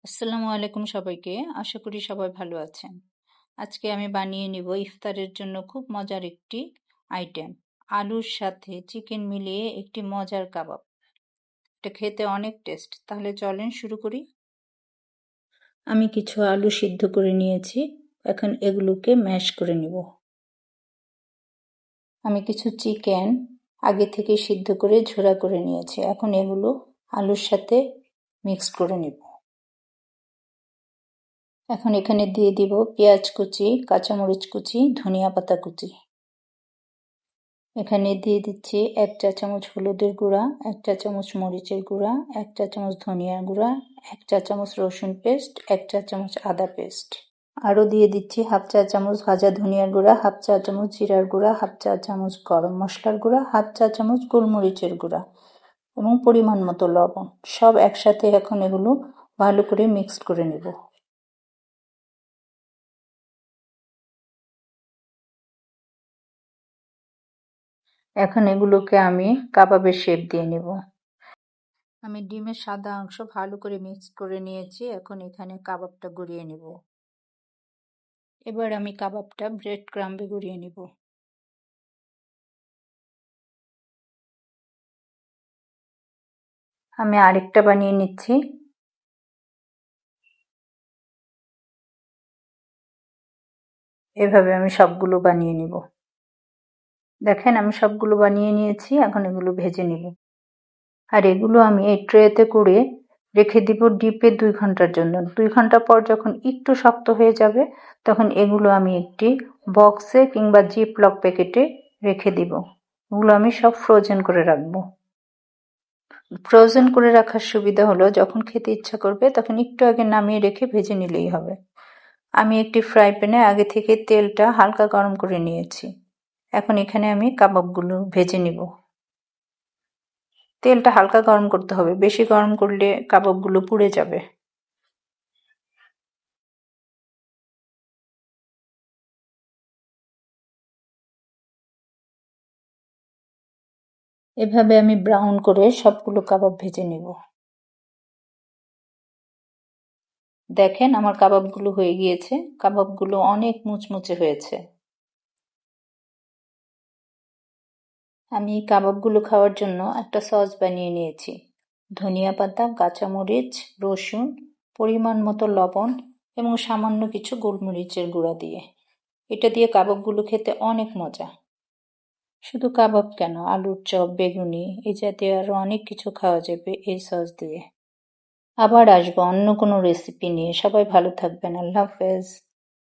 আসসালামু আলাইকুম সবাইকে। আশা করি সবাই ভালো আছেন। আজকে আমি বানিয়ে নিব ইফতারের জন্য খুব মজার একটি আইটেম। আলুর সাথে চিকেন মিলিয়ে একটি মজার কাবাব। এটা খেতে অনেক টেস্ট। তাহলে চলেন শুরু করি। আমি কিছু আলু সিদ্ধ করে নিয়েছি। এখন এগুলোকে ম্যাশ করে নিব। আমি কিছু চিকেন আগে থেকে সিদ্ধ করে ঝোড়া করে নিয়েছি। এখন এগুলো আলুর সাথে মিক্স করে নিব। এখন এখানে দিয়ে দিব পেঁয়াজ কুচি, কাঁচামরিচ কুচি, ধনিয়া পাতা কুচি। এখানে দিয়ে দিচ্ছি 1 চা চামচ হলুদের গুঁড়া, 1 চা চামচ মরিচের গুঁড়া, 1 চা চামচ ধনিয়ার গুঁড়া, 1 চা চামচ রসুন পেস্ট, 1 চা চামচ আদা পেস্ট। আরও দিয়ে দিচ্ছি 1/2 চা চামচ ভাজা ধনিয়ার গুঁড়া, 1/2 চা চামচ জিরার গুঁড়া, 1/2 চা চামচ গরম মশলার গুঁড়া, 1/2 চা চামচ গোলমরিচের গুঁড়া এবং পরিমাণ মতো লবণ। সব একসাথে এখন এগুলো ভালো করে মিক্সড করে নেব। এখন এগুলোকে আমি কাবাবের শেপ দিয়ে নেব। আমি ডিমের সাদা অংশ ভালো করে মিক্স করে নিয়েছি। এখন এখানে কাবাবটা গড়িয়ে নেব। এবার আমি কাবাবটা ব্রেড ক্রাম্বে গড়িয়ে নেব। আমি আরেকটা বানিয়ে নিচ্ছি। এভাবে আমি সবগুলো বানিয়ে নিব। দেখেন আমি সবগুলো বানিয়ে নিয়েছি। এখন এগুলো ভেজে নিব। আর এগুলো আমি এই ট্রেতে করে রেখে দিব ডিপে 2 ঘন্টার জন্য। 2 ঘন্টা পর যখন একটু শক্ত হয়ে যাবে তখন এগুলো আমি একটি বক্সে কিংবা জিপলক প্যাকেটে রেখে দিব। এগুলো আমি সব ফ্রোজেন করে রাখবো। ফ্রোজেন করে রাখার সুবিধা হলো যখন খেতে ইচ্ছা করবে তখন একটু আগে নামিয়ে রেখে ভেজে নিলেই হবে। আমি একটি ফ্রাই প্যানে আগে থেকে তেলটা হালকা গরম করে নিয়েছি। এখন এখানে আমি কাবাবগুলো ভেজে নিব। তেলটা হালকা গরম করতে হবে, বেশি গরম করলে কাবাবগুলো পুড়ে যাবে। এভাবে আমি ব্রাউন করে সবগুলো কাবাব ভেজে নিব। দেখেন আমার কাবাবগুলো হয়ে গিয়েছে। কাবাবগুলো অনেক মুচমুচে হয়েছে। আমি এই কাবাবগুলো খাওয়ার জন্য একটা সস বানিয়ে নিয়েছি। ধনিয়া পাতা, কাঁচামরিচ, রসুন, পরিমাণ মতো লবণ এবং সামান্য কিছু গোলমরিচের গুঁড়া দিয়ে। এটা দিয়ে কাবাবগুলো খেতে অনেক মজা। শুধু কাবাব কেন, আলুর চপ, বেগুনি এই জাতীয় আরও অনেক কিছু খাওয়া যাবে এই সস দিয়ে। আবার আসবো অন্য কোনো রেসিপি নিয়ে। সবাই ভালো থাকবেন। আল্লাহ হাফেজ।